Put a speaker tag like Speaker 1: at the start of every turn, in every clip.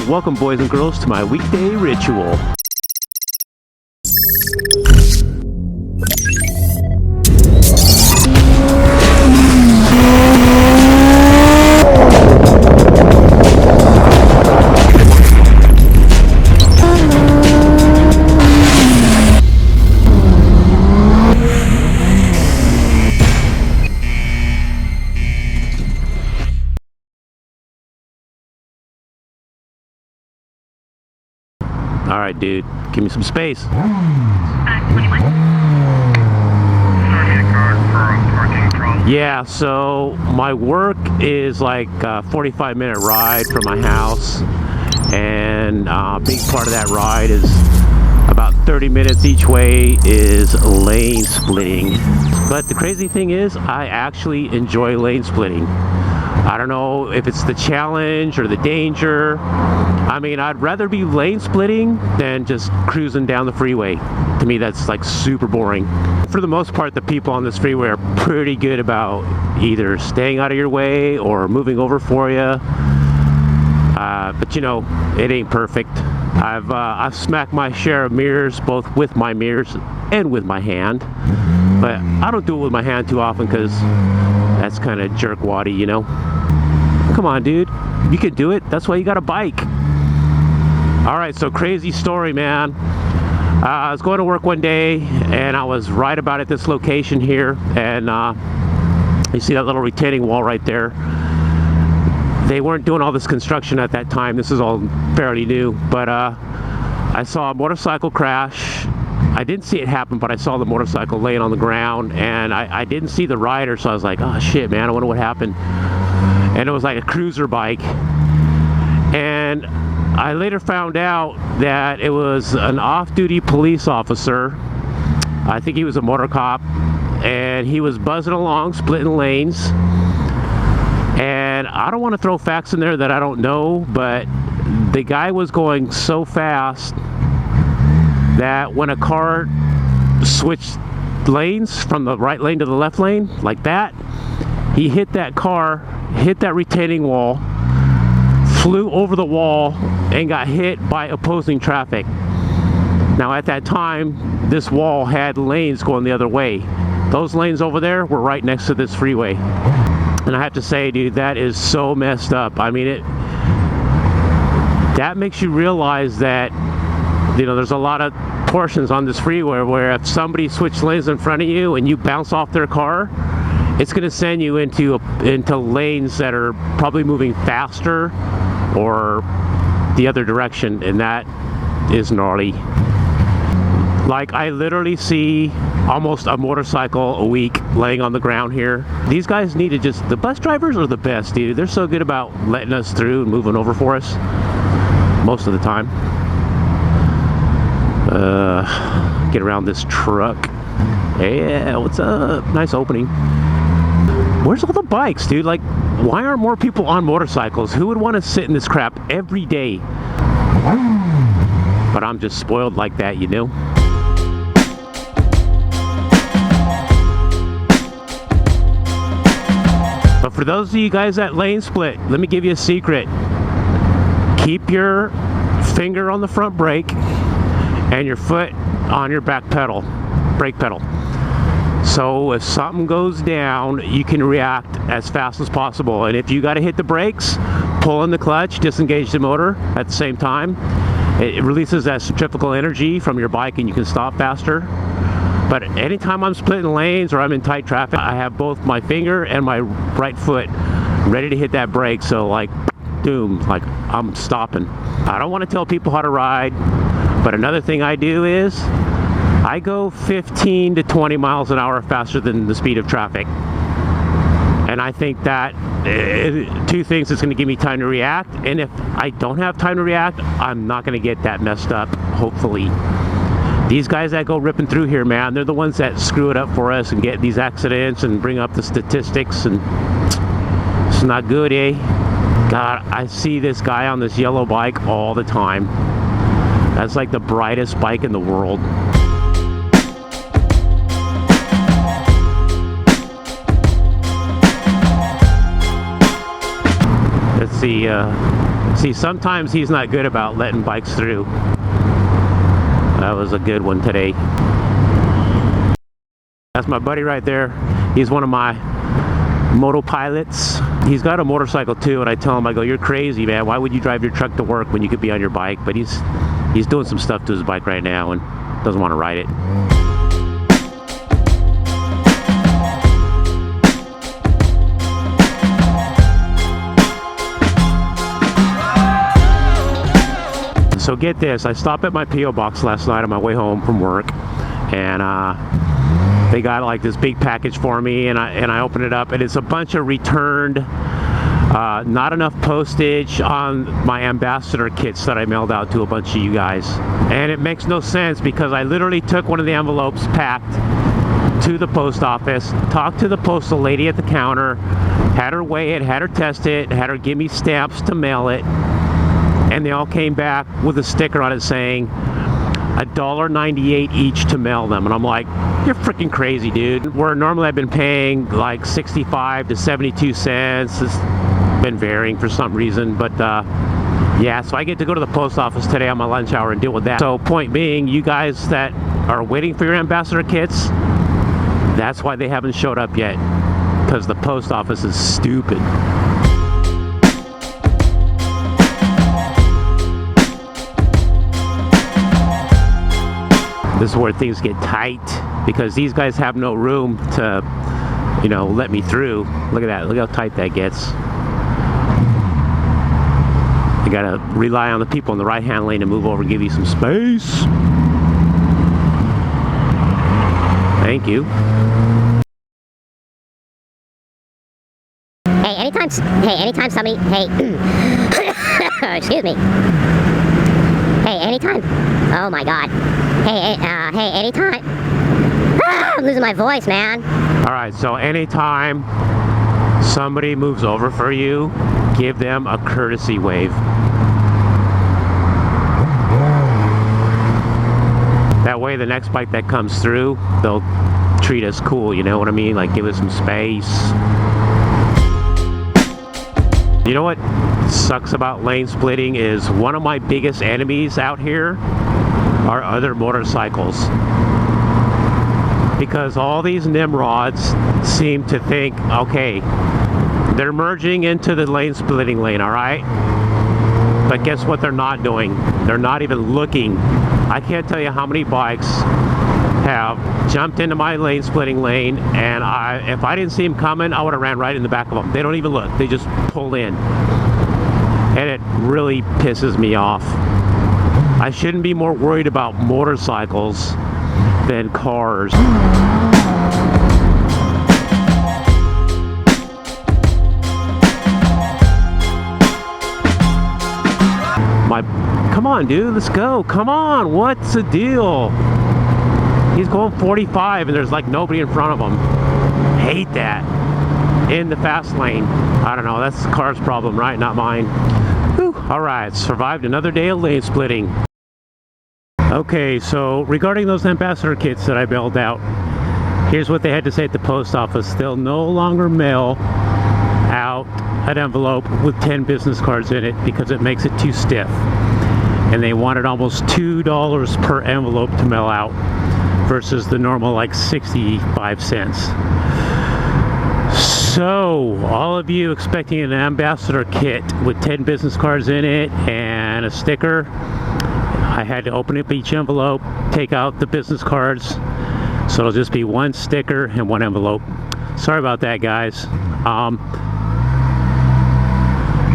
Speaker 1: Welcome, boys and girls, to my weekday ritual. Alright, dude, give me some space.
Speaker 2: 21.
Speaker 1: Yeah, so my work is like a 45-minute ride from my house, and a big part of that ride is about 30 minutes each way is lane splitting. But the crazy thing is, I actually enjoy lane splitting. I don't know if it's the challenge or the danger. I mean, I'd rather be lane splitting than just cruising down the freeway. To me, that's like super boring. For the most part, the people on this freeway are pretty good about either staying out of your way or moving over for you. But you know, it ain't perfect. I've smacked my share of mirrors, both with my mirrors and with my hand. But I don't do it with my hand too often because that's kind of jerk-waddy, you know? Come on, dude. You can do it. That's why you got a bike. Alright, so crazy story, man. I was going to work one day, and I was right about at this location here, and you see that little retaining wall right there. They weren't doing all this construction at that time. This is all fairly new, but I saw a motorcycle crash. I didn't see it happen, but I saw the motorcycle laying on the ground, and I didn't see the rider, so I was like, oh shit, man, I wonder what happened. And it was like a cruiser bike, and I later found out that it was an off-duty police officer. I think he was a motor cop, and he was buzzing along, splitting lanes. And I don't want to throw facts in there that I don't know, but the guy was going so fast that when a car switched lanes from the right lane to the left lane, like that, he hit that car, hit that retaining wall, flew over the wall, and got hit by opposing traffic. Now at that time, this wall had lanes going the other way. Those lanes over there were right next to this freeway. And I have to say, dude, that is so messed up. I mean, that makes you realize that, you know, there's a lot of portions on this freeway where if somebody switched lanes in front of you and you bounce off their car, it's going to send you into lanes that are probably moving faster or the other direction, and that is gnarly. Like, I literally see almost a motorcycle a week laying on the ground here. These guys need to the bus drivers are the best, dude. They're so good about letting us through and moving over for us most of the time. Get around this truck. Yeah, what's up? Nice opening. Where's all the bikes, dude? Like, why aren't more people on motorcycles? Who would want to sit in this crap every day? But I'm just spoiled like that, you know? But for those of you guys that lane split, let me give you a secret. Keep your finger on the front brake and your foot on your back pedal, brake pedal. So if something goes down, you can react as fast as possible. And if you got to hit the brakes, pull in the clutch, disengage the motor at the same time. It releases that centrifugal energy from your bike and you can stop faster. But anytime I'm splitting lanes or I'm in tight traffic, I have both my finger and my right foot ready to hit that brake. So like, doom, like I'm stopping. I don't want to tell people how to ride, but another thing I do is I go 15 to 20 miles an hour faster than the speed of traffic. And I think that two things, it's going to give me time to react. And if I don't have time to react, I'm not going to get that messed up, hopefully. These guys that go ripping through here, man, they're the ones that screw it up for us and get these accidents and bring up the statistics, and it's not good, eh? God, I see this guy on this yellow bike all the time. That's like the brightest bike in the world. Let's see, See, sometimes he's not good about letting bikes through. That was a good one today. That's my buddy right there. He's one of my Moto Pilots. He's got a motorcycle too, and I tell him, I go, you're crazy, man. Why would you drive your truck to work when you could be on your bike? But he's doing some stuff to his bike right now and doesn't want to ride it. So get this, I stopped at my P.O. box last night on my way home from work, and they got like this big package for me, and I opened it up, and it's a bunch of returned, not enough postage on my ambassador kits that I mailed out to a bunch of you guys. And it makes no sense because I literally took one of the envelopes packed to the post office, talked to the postal lady at the counter, had her weigh it, had her test it, had her give me stamps to mail it, and they all came back with a sticker on it saying $1.98 each to mail them. And I'm like, you're freaking crazy, dude. Where normally I've been paying like 65 to 72 cents. It's been varying for some reason, but yeah, so I get to go to the post office today on my lunch hour and deal with that. So point being, you guys that are waiting for your ambassador kits, that's why they haven't showed up yet, because the post office is stupid. This is where things get tight, because these guys have no room to, you know, let me through. Look at that. Look how tight that gets. You gotta rely on the people in the right-hand lane to move over and give you some space. Thank you.
Speaker 2: Anytime somebody, excuse me. Anytime, oh my God. Anytime. I'm losing my voice, man.
Speaker 1: All right, so anytime somebody moves over for you, give them a courtesy wave. That way the next bike that comes through, they'll treat us cool, you know what I mean? Like give us some space. You know what sucks about lane splitting is one of my biggest enemies out here are other motorcycles. Because all these nimrods seem to think, okay, they're merging into the lane splitting lane, all right? But guess what they're not doing? They're not even looking. I can't tell you how many bikes have jumped into my lane splitting lane, and if I didn't see them coming, I would have ran right in the back of them. They don't even look. They just pull in. And it really pisses me off. I shouldn't be more worried about motorcycles than cars. Come on, dude, let's go. Come on, what's the deal? He's going 45 and there's like nobody in front of him. Hate that. In the fast lane. I don't know, that's the car's problem, right? Not mine. Whew. All right, survived another day of lane splitting. Okay, so regarding those ambassador kits that I mailed out, here's what they had to say at the post office. They'll no longer mail out an envelope with 10 business cards in it because it makes it too stiff. And they wanted almost $2 per envelope to mail out versus the normal like 65 cents. So, all of you expecting an ambassador kit with 10 business cards in it and a sticker, I had to open up each envelope, take out the business cards, so it'll just be one sticker and one envelope. Sorry about that, guys.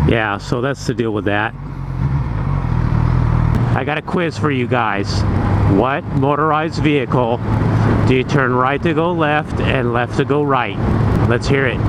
Speaker 1: Yeah, so that's the deal with that. I got a quiz for you guys. What motorized vehicle do you turn right to go left and left to go right? Let's hear it.